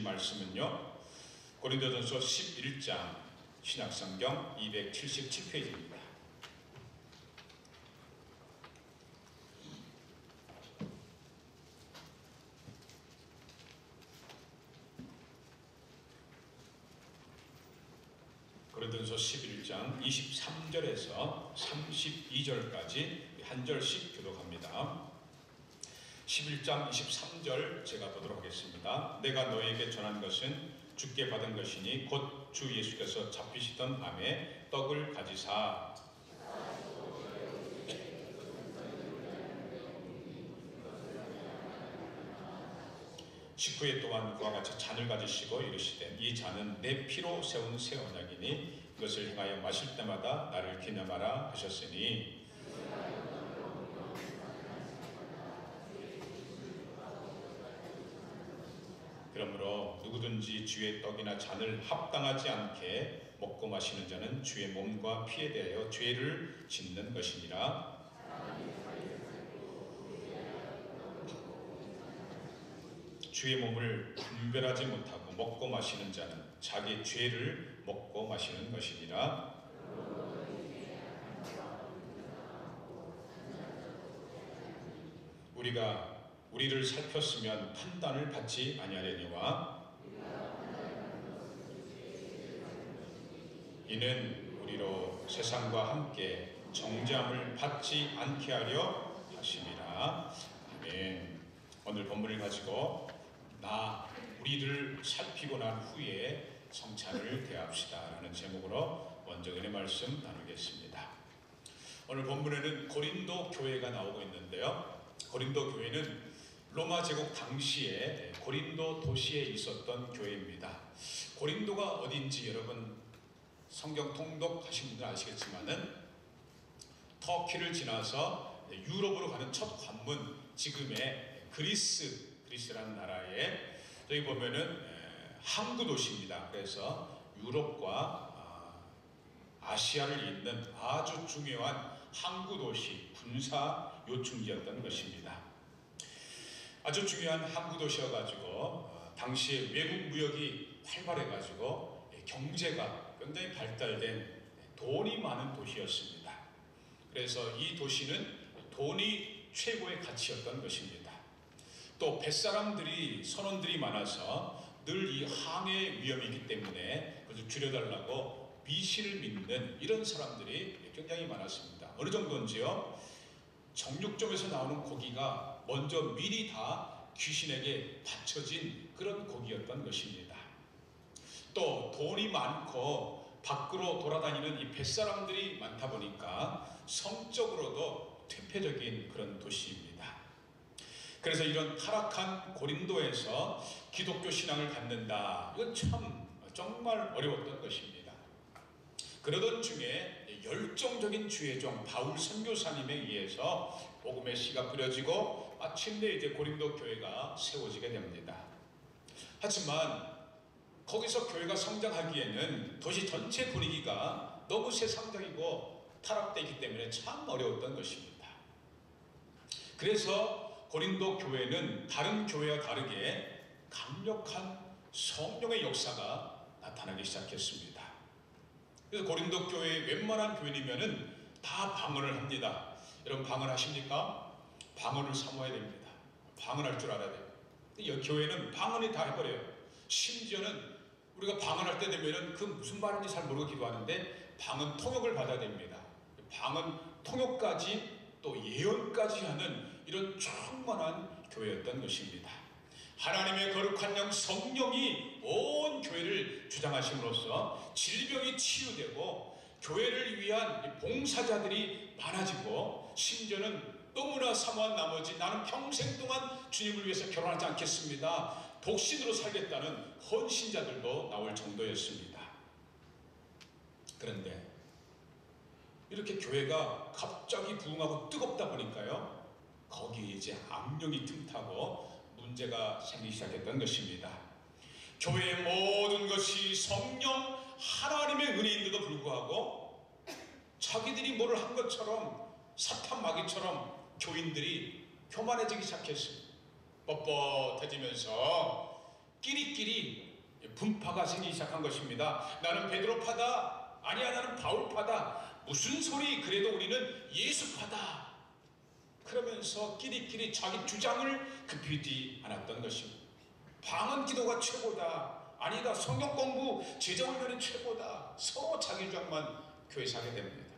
주신 말씀은요, 고린도전서 11장 신약성경 277페이지입니다. 고린도전서 11장 23절에서 32절까지 한 절씩 교독합니다. 11장 23절 제가 보도록 하겠습니다. 내가 너에게 전한 것은 주께 받은 것이니 곧 주 예수께서 잡히시던 밤에 떡을 가지사 식후에 또한 그와 같이 잔을 가지시고 이르시되 이 잔은 내 피로 세운 새 언약이니 이것을 행하여 마실 때마다 나를 기념하라 하셨으니 그러므로 누구든지 주의 떡이나 잔을 합당하지 않게 먹고 마시는 자는 주의 몸과 피에 대하여 죄를 짓는 것이니라. 주의 몸을 분별하지 못하고 먹고 마시는 자는 자기 죄를 먹고 마시는 것이니라. 우리가 우리를 살폈으면 판단을 받지 아니하려니와 이는 우리로 세상과 함께 정죄함을 받지 않게 하려 하심이라. 아멘. 오늘 본문을 가지고 우리를 살피고 난 후에 성찬을 대합시다 라는 제목으로 먼저 은혜 말씀 나누겠습니다. 오늘 본문에는 고린도 교회가 나오고 있는데요, 고린도 교회는 로마 제국 당시에 고린도 도시에 있었던 교회입니다. 고린도가 어딘지 여러분 성경 통독하신 분들 아시겠지만은 터키를 지나서 유럽으로 가는 첫 관문, 지금의 그리스라는 나라에 여기 보면은 항구 도시입니다. 그래서 유럽과 아시아를 잇는 아주 중요한 항구 도시, 군사 요충지였던 것입니다. 아주 중요한 항구 도시여가지고 당시에 외국 무역이 활발해가지고 경제가 굉장히 발달된 돈이 많은 도시였습니다. 그래서 이 도시는 돈이 최고의 가치였던 것입니다. 또 뱃사람들이, 선원들이 많아서 늘 이 항해 위험이기 때문에 그래서 줄여달라고 미신을 믿는 이런 사람들이 굉장히 많았습니다. 어느 정도인지요? 정육점에서 나오는 고기가 먼저 미리 다 귀신에게 바쳐진 그런 고기였던 것입니다. 또 돈이 많고 밖으로 돌아다니는 이 뱃사람들이 많다 보니까 성적으로도 퇴폐적인 그런 도시입니다. 그래서 이런 타락한 고린도에서 기독교 신앙을 갖는다, 이건 정말 어려웠던 것입니다. 그러던 중에 열정적인 주의종 바울 선교사님에 의해서 복음의 씨가 뿌려지고 마침내 이제 고린도 교회가 세워지게 됩니다. 하지만 거기서 교회가 성장하기에는 도시 전체 분위기가 너무 세상적이고 타락되어 있기 때문에 참 어려웠던 것입니다. 그래서 고린도 교회는 다른 교회와 다르게 강력한 성령의 역사가 나타나기 시작했습니다. 그래서 고린도 교회의 웬만한 교인이면은 다 방언을 합니다. 여러분 방언하십니까? 방언을 사모해야 됩니다. 방언할 줄 알아야 돼요. 이 교회는 방언이 다 해버려요. 심지어는 우리가 방언할 때 되면은 그 무슨 말인지 잘 모르고 기도하는데 방언 통역을 받아야 됩니다. 방언 통역까지 또 예언까지 하는 이런 충만한 교회였던 것입니다. 하나님의 거룩한 영 성령이 온 교회를 주장하심으로써 질병이 치유되고 교회를 위한 봉사자들이 많아지고 심지어는 너무나 사모한 나머지 나는 평생 동안 주님을 위해서 결혼하지 않겠습니다, 독신으로 살겠다는 헌신자들도 나올 정도였습니다. 그런데 이렇게 교회가 갑자기 부흥하고 뜨겁다 보니까요, 거기에 이제 악령이 틈타고 문제가 생기기 시작했던 것입니다. 교회의 모든 것이 성령 하나님의 은혜인데도 불구하고 자기들이 뭐를 한 것처럼 사탄 마귀처럼 교인들이 교만해지기 시작했습니다. 뻣뻣해지면서 끼리끼리 분파가 생기기 시작한 것입니다. 나는 베드로파다. 아니야, 나는 바울파다. 무슨 소리, 그래도 우리는 예수파다. 그러면서 끼리끼리 자기 주장을 급히지 않았던 것입니다. 방언 기도가 최고다. 아니다, 성경 공부, 제자 훈련이 최고다. 서로 자기 주장만 교회에서 하게 됩니다.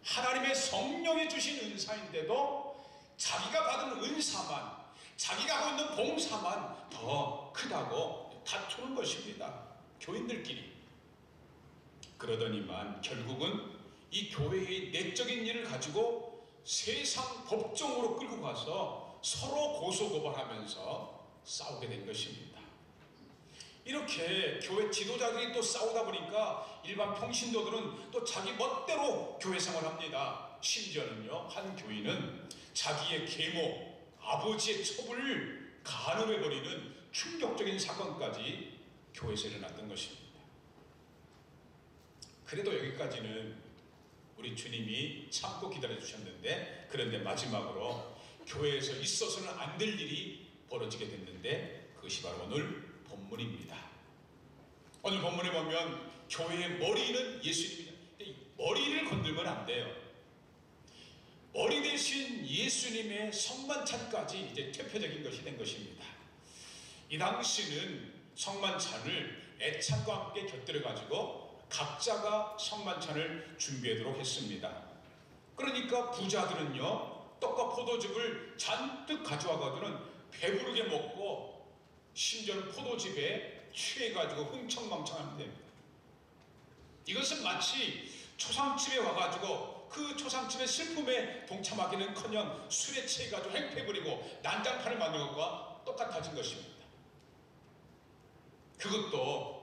하나님의 성령이 주신 은사인데도 자기가 받은 은사만, 자기가 하고 있는 봉사만 더 크다고 다투는 것입니다. 교인들끼리. 그러더니만 결국은 이 교회의 내적인 일을 가지고 세상 법정으로 끌고 가서 서로 고소고발하면서 싸우게 된 것입니다. 이렇게 교회 지도자들이 또 싸우다 보니까 일반 평신도들은 또 자기 멋대로 교회 생활합니다. 심지어는요, 한 교인은 자기의 계모, 아버지의 첩을 간음해버리는 충격적인 사건까지 교회에서 일어났던 것입니다. 그래도 여기까지는 우리 주님이 참고 기다려 주셨는데, 그런데 마지막으로 교회에서 있어서는 안 될 일이 벌어지게 됐는데, 그것이 바로 오늘 본문입니다. 오늘 본문에 보면 교회의 머리는 예수님입니다. 머리를 건들면 안 돼요. 머리 대신 예수님의 성만찬까지 이제 대표적인 것이 된 것입니다. 이 당시는 성만찬을 애찬과 함께 곁들여 가지고 각자가 성만찬을 준비하도록 했습니다. 그러니까 부자들은요, 떡과 포도즙을 잔뜩 가져와가지고는 배부르게 먹고, 심지어는 포도즙에 취해가지고 흥청망청하면 됩니다. 이것은 마치 초상집에 와가지고 그 초상집의 슬픔에 동참하기는커녕 술에 취해가지고 행패부리고 난장판을 만든 것과 똑같아진 것입니다. 그것도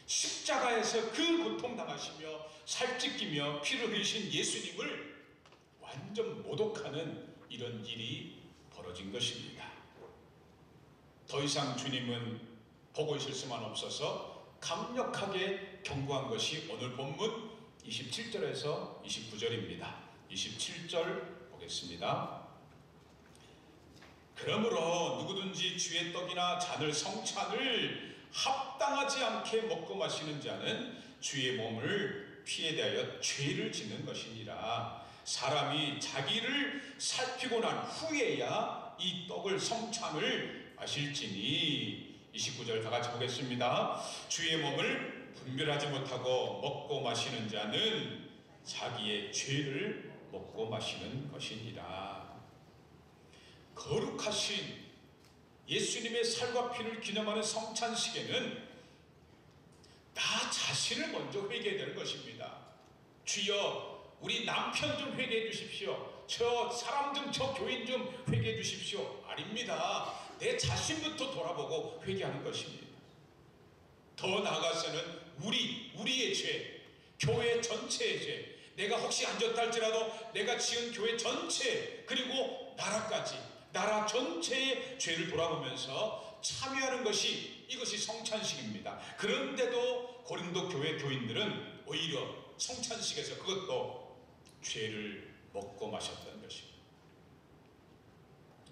십자가에서 그 고통당하시며 살찢기며 피를 흘리신 예수님을 완전 모독하는 이런 일이 벌어진 것입니다. 더 이상 주님은 보고 있을 수만 없어서 강력하게 경고한 것이 오늘 본문 27절에서 29절입니다. 27절 보겠습니다. 그러므로 누구든지 주의 떡이나 잔을 성찬을 합당하지 않게 먹고 마시는 자는 주의 몸을 피에 대하여 죄를 짓는 것이니라. 사람이 자기를 살피고 난 후에야 이 떡을 성찬을 마실지니. 29절 다 같이 보겠습니다. 주의 몸을 분별하지 못하고 먹고 마시는 자는 자기의 죄를 먹고 마시는 것이니라. 거룩하신 예수님의 살과 피를 기념하는 성찬식에는 나 자신을 먼저 회개해야 되는 것입니다. 주여, 우리 남편 좀 회개해 주십시오. 저 사람 좀, 저 교인 좀 회개해 주십시오. 아닙니다. 내 자신부터 돌아보고 회개하는 것입니다. 더 나아가서는 우리의 죄, 교회 전체의 죄, 내가 혹시 안 졌다 할지라도 내가 지은 교회 전체, 그리고 나라까지, 나라 전체의 죄를 돌아보면서 참여하는 것이, 이것이 성찬식입니다. 그런데도 고린도 교회 교인들은 오히려 성찬식에서 그것도 죄를 먹고 마셨다는 것입니다.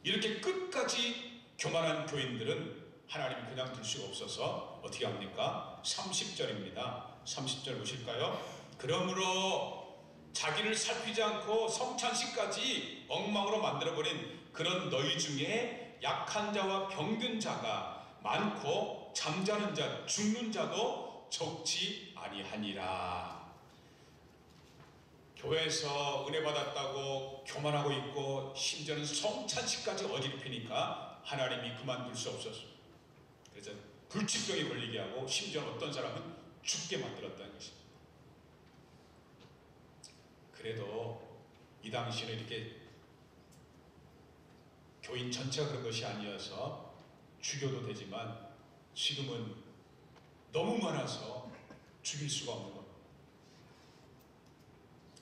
이렇게 끝까지 교만한 교인들은 하나님이 그냥 둘 수가 없어서 어떻게 합니까? 30절입니다. 30절 보실까요? 그러므로 자기를 살피지 않고 성찬식까지 엉망으로 만들어버린 그런 너희 중에 약한 자와 병든 자가 많고 잠자는 자, 죽는 자도 적지 아니하니라. 교회에서 은혜 받았다고 교만하고 있고 심지어는 성찬식까지 어지럽히니까 하나님이 그만둘 수 없었습니다. 그래서 불치병에 걸리게 하고 심지어 어떤 사람은 죽게 만들었다는 것입니다. 그래도 이 당시에는 이렇게 교인 전체가 그런 것이 아니어서 죽여도 되지만 지금은 너무 많아서 죽일 수가 없는 겁니다.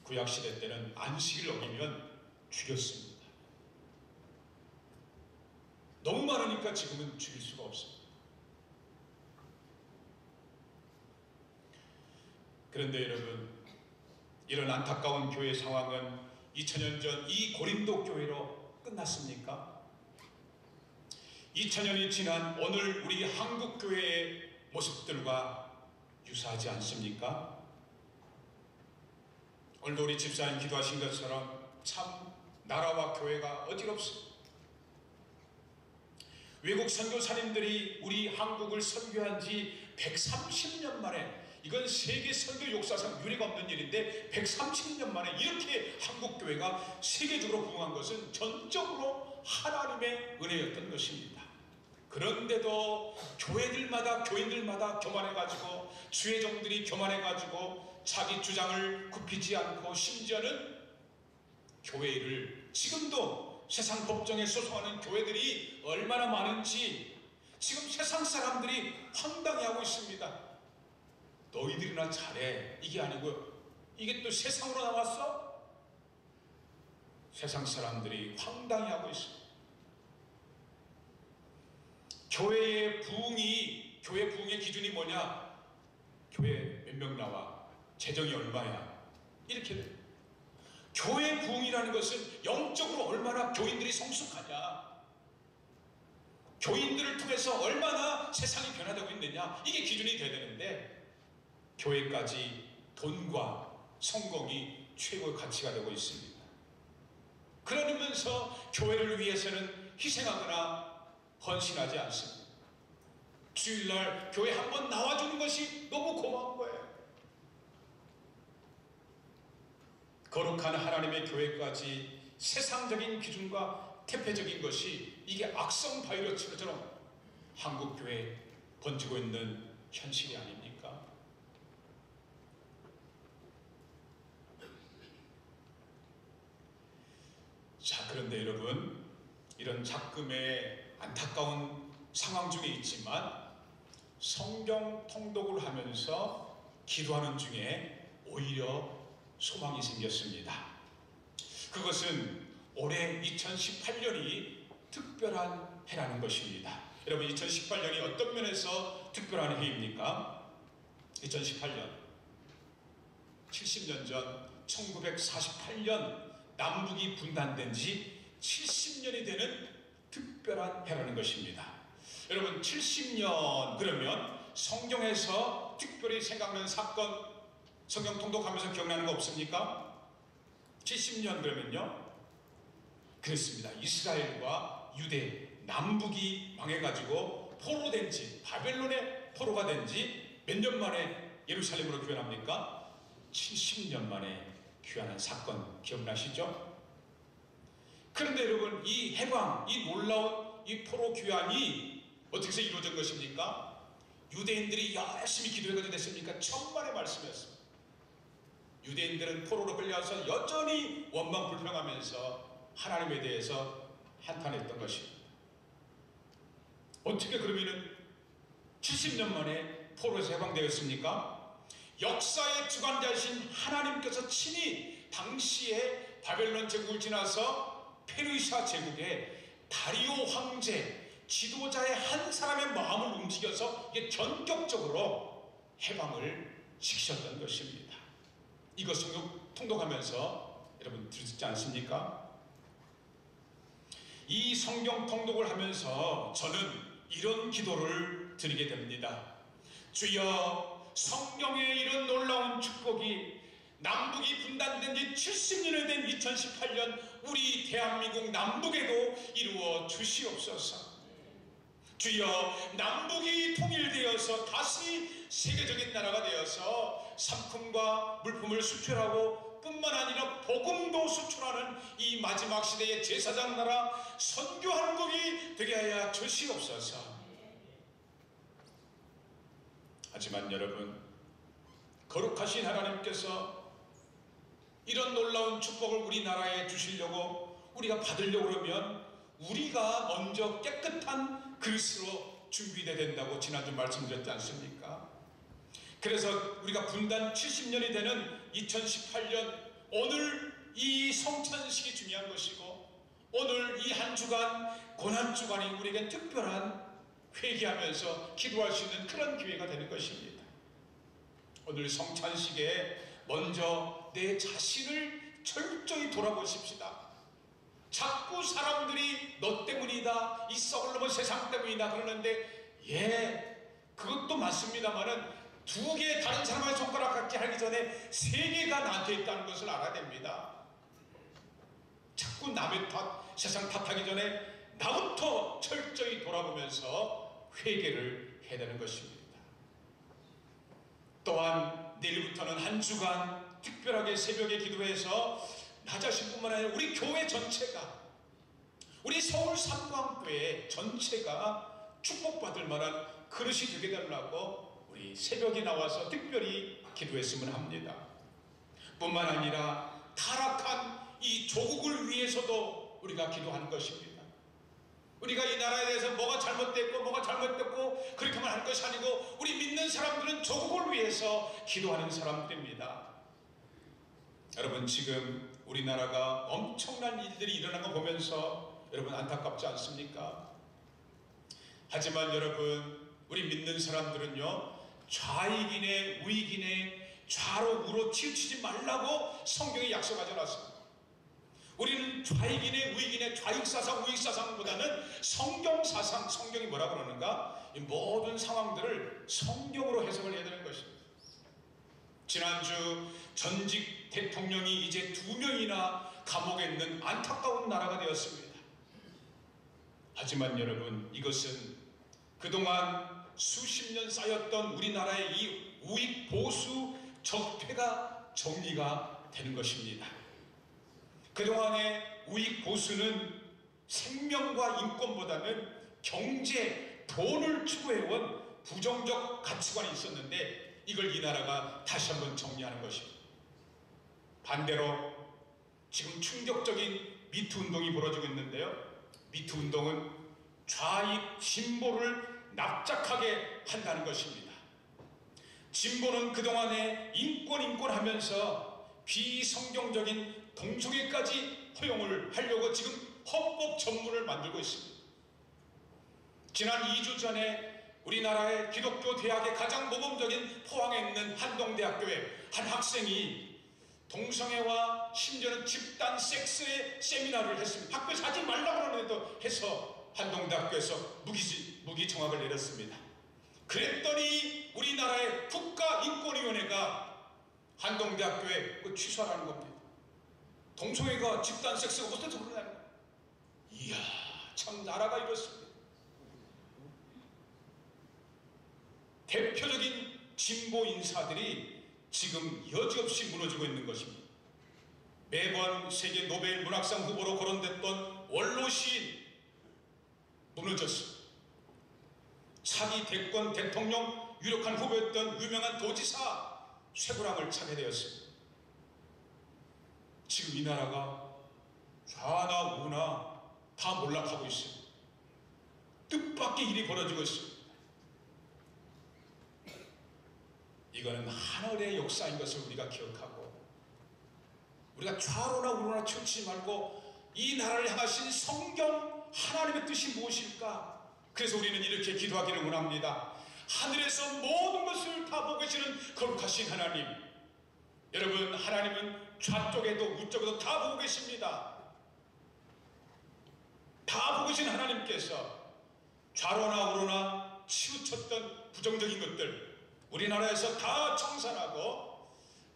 구약시대 때는 안식일 어기면 죽였습니다. 너무 많으니까 지금은 죽일 수가 없습니다. 그런데 여러분, 이런 안타까운 교회 상황은 2000년 전 이 고린도 교회로 끝났습니까? 2000년이 지난 오늘 우리 한국교회의 모습들과 유사하지 않습니까? 오늘도 우리 집사님 기도하신 것처럼 참 나라와 교회가 어지럽습니다. 외국 선교사님들이 우리 한국을 선교한 지 130년 만에, 이건 세계 선교 역사상 유례가 없는 일인데 130년 만에 이렇게 한국교회가 세계적으로 부흥한 것은 전적으로 하나님의 은혜였던 것입니다. 그런데도 교인들마다 교만해가지고, 주의 종들이 교만해가지고 자기 주장을 굽히지 않고, 심지어는 교회를, 지금도 세상 법정에 소송하는 교회들이 얼마나 많은지 지금 세상 사람들이 황당해하고 있습니다. 너희들이나 잘해, 이게 아니고 이게 또 세상으로 나왔어? 세상 사람들이 황당해하고 있습니다. 교회 부흥의 기준이 뭐냐? 교회 몇 명 나와? 재정이 얼마야? 이렇게 돼. 교회 부흥이라는 것은 영적으로 얼마나 교인들이 성숙하냐, 교인들을 통해서 얼마나 세상이 변화되고 있느냐, 이게 기준이 돼야 되는데, 교회까지 돈과 성공이 최고의 가치가 되고 있습니다. 그러면서 교회를 위해서는 희생하거나 헌신하지 않습니다. 주일날 교회 한번 나와주는 것이 너무 고마운 거예요. 거룩한 하나님의 교회까지 세상적인 기준과 태폐적인 것이, 이게 악성 바이러스처럼 한국교회에 번지고 있는 현실이 아닙니까? 자, 그런데 여러분, 이런 작금의 안타까운 상황 중에 있지만 성경 통독을 하면서 기도하는 중에 오히려 소망이 생겼습니다. 그것은 올해 2018년이 특별한 해라는 것입니다. 여러분, 2018년이 어떤 면에서 특별한 해입니까? 2018년 70년 전 1948년 남북이 분단된 지 70년이 되는 특별한 해라는 것입니다. 여러분, 70년 그러면 성경에서 특별히 생각나는 사건, 성경 통독하면서 기억나는 거 없습니까? 70년 그러면요, 그렇습니다. 이스라엘과 유대 남북이 망해가지고 포로된 지, 바벨론의 포로가 된 지 몇 년 만에 예루살렘으로 귀환합니까? 70년 만에 귀환한 사건 기억나시죠? 그런데 여러분, 이 해방, 이 놀라운 이 포로 귀환이 어떻게 해서 이루어진 것입니까? 유대인들이 열심히 기도해가지고 됐습니까? 천만의 말씀이었습니다. 유대인들은 포로로 끌려와서 여전히 원망불평하면서 하나님에 대해서 한탄했던 것입니다. 어떻게 그러면은 70년 만에 포로에서 해방되었습니까? 역사의 주관자이신 하나님께서 친히 당시에 바벨론 제국을 지나서 페르시아 제국의 다리오 황제, 지도자의 한 사람의 마음을 움직여서 이게 전격적으로 해방을 시키셨던 것입니다. 이것 성경 통독하면서 여러분 들으셨지 않습니까? 이 성경 통독을 하면서 저는 이런 기도를 드리게 됩니다. 주여, 성경에 이런 놀라운 축복이 남북이 분단된 지 70년이 된 2018년 우리 대한민국 남북에도 이루어 주시옵소서. 주여, 남북이 통일되어서 다시 세계적인 나라가 되어서 상품과 물품을 수출하고 뿐만 아니라 복음도 수출하는 이 마지막 시대의 제사장 나라 선교한국이 되게 하여 주시옵소서. 하지만 여러분, 거룩하신 하나님께서 이런 놀라운 축복을 우리나라에 주시려고, 우리가 받으려고 그러면 우리가 먼저 깨끗한 그릇으로 준비돼야 된다고 지난주 말씀드렸지 않습니까? 그래서 우리가 분단 70년이 되는 2018년 오늘 이 성찬식이 중요한 것이고, 오늘 이 한 주간 고난주간이 우리에게 특별한 회개하면서 기도할 수 있는 그런 기회가 되는 것입니다. 오늘 성찬식에 먼저 내 자신을 철저히 돌아보십시다. 자꾸 사람들이 너 때문이다, 이 썩을 넘은 세상 때문이다 그러는데, 그것도 맞습니다만은 두 개 다른 사람의 손가락 같게 하기 전에 세 개가 나한테 있다는 것을 알아야 됩니다. 자꾸 남의 탓, 세상 탓하기 전에 나부터 철저히 돌아보면서 회개를 해야 되는 것입니다. 또한 내일부터는 한 주간 특별하게 새벽에 기도해서 나 자신뿐만 아니라 우리 교회 전체가, 우리 서울 삼광교회 전체가 축복받을 만한 그릇이 되게 달라고 우리 새벽에 나와서 특별히 기도했으면 합니다. 뿐만 아니라 타락한 이 조국을 위해서도 우리가 기도하는 것입니다. 우리가 이 나라에 대해서 뭐가 잘못됐고 그렇게만 할 것이 아니고, 우리 믿는 사람들은 조국을 위해서 기도하는 사람들입니다. 여러분, 지금 우리나라가 엄청난 일들이 일어난 거 보면서 여러분 안타깝지 않습니까? 하지만 여러분, 우리 믿는 사람들은요, 좌익이네 우익이네 좌로 우로 치우치지 말라고 성경에 약속하지 않았습니다. 우리는 좌익이네 우익이네 좌익사상 우익사상보다는 성경사상, 성경이 뭐라고 그러는가, 이 모든 상황들을 성경으로 해석을 해야 되는 것입니다. 지난주 전직 대통령이 이제 2명이나 감옥에 있는 안타까운 나라가 되었습니다. 하지만 여러분, 이것은 그동안 수십 년 쌓였던 우리나라의 이 우익 보수 적폐가 정리가 되는 것입니다. 그동안의 우익 보수는 생명과 인권보다는 경제, 돈을 추구해온 부정적 가치관이 있었는데, 이걸 이 나라가 다시 한번 정리하는 것입니다. 반대로 지금 충격적인 미투 운동이 벌어지고 있는데요, 미투 운동은 좌익 진보를 납작하게 한다는 것입니다. 진보는 그동안에 인권 하면서 비성경적인 동성애까지 허용을 하려고 지금 헌법 전문을 만들고 있습니다. 지난 2주 전에 우리나라의 기독교 대학의 가장 모범적인 포항에 있는 한동대학교에 한 학생이 동성애와 심지어는 집단 섹스의 세미나를 했습니다. 학교에서 하지 말라고 그러는데도 해서 한동대학교에서 무기 정학을 내렸습니다. 그랬더니 우리나라의 국가인권위원회가 한동대학교에 취소하라는 겁니다. 동성애가 집단 섹스가 어떻게 그러냐는 거예요. 이야, 참 나라가 이렇습니다. 대표적인 진보 인사들이 지금 여지없이 무너지고 있는 것입니다. 매번 세계 노벨 문학상 후보로 거론됐던 원로 시인 무너졌습니다. 차기 대권 대통령 유력한 후보였던 유명한 도지사 쇠고랑을 차게 되었습니다. 지금 이 나라가 좌나 우나 다 몰락하고 있습니다. 뜻밖의 일이 벌어지고 있습니다. 이거는 하늘의 역사인 것을 우리가 기억하고, 우리가 좌로나 우로나 치우치지 말고 이 나라를 향하신 성경 하나님의 뜻이 무엇일까? 그래서 우리는 이렇게 기도하기를 원합니다. 하늘에서 모든 것을 다 보고 계시는 거룩하신 하나님, 여러분, 하나님은 좌쪽에도 우쪽에도 다 보고 계십니다. 다 보고 계신 하나님께서 좌로나 우로나 치우쳤던 부정적인 것들 우리나라에서 다 청산하고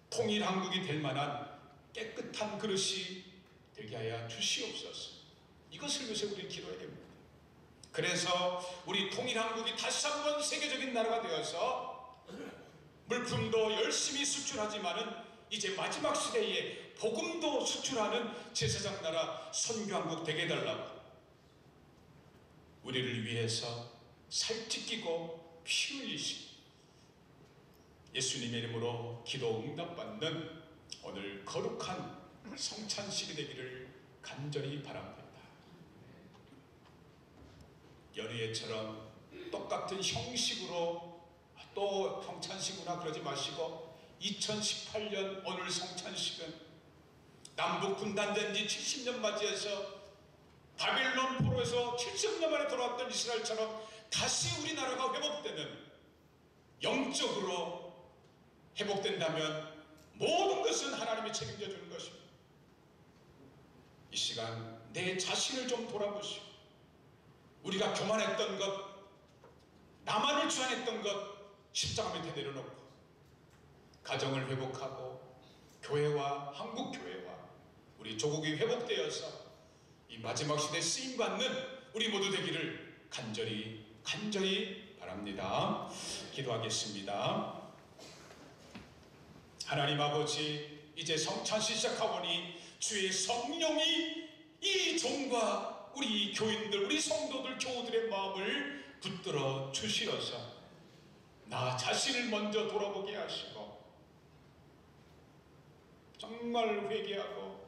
통일한국이 될 만한 깨끗한 그릇이 되게 하여 주시옵소서. 이것을 위해서 우리는 기도해야 됩니다. 그래서 우리 통일한국이 다시 한번 세계적인 나라가 되어서 물품도 열심히 수출하지만은 이제 마지막 시대에 복음도 수출하는 제사장 나라 선교한국 되게 해달라고, 우리를 위해서 살찌끼고 피 흘리시 예수님의 이름으로 기도 응답받는 오늘 거룩한 성찬식이 되기를 간절히 바랍니다. 연희예처럼 똑같은 형식으로 또 성찬식이구나 그러지 마시고, 2018년 오늘 성찬식은 남북 분단된 지 70년 맞이해서 바벨론 포로에서 70년 만에 돌아왔던 이스라엘처럼 다시 우리나라가 회복되는, 영적으로 회복된다면 모든 것은 하나님이 책임져 주는 것입니다. 이 시간 내 자신을 좀 돌아보시고 우리가 교만했던 것, 나만을 주장했던 것 십자가 밑에 내려놓고 가정을 회복하고 교회와 한국교회와 우리 조국이 회복되어서 이 마지막 시대에 쓰임받는 우리 모두 되기를 간절히 바랍니다. 기도하겠습니다. 하나님 아버지, 이제 성찬식 시작하오니 주의 성령이 이 종과 우리 교인들, 우리 성도들, 교우들의 마음을 붙들어 주시어서 나 자신을 먼저 돌아보게 하시고 정말 회개하고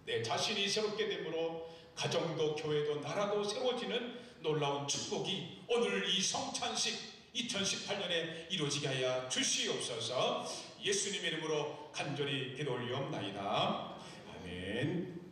내 자신이 새롭게 되므로 가정도 교회도 나라도 세워지는 놀라운 축복이 오늘 이 성찬식 2018년에 이루어지게 하여 주시옵소서. 예수님의 이름으로 간절히 기도 올리옵나이다. 아멘.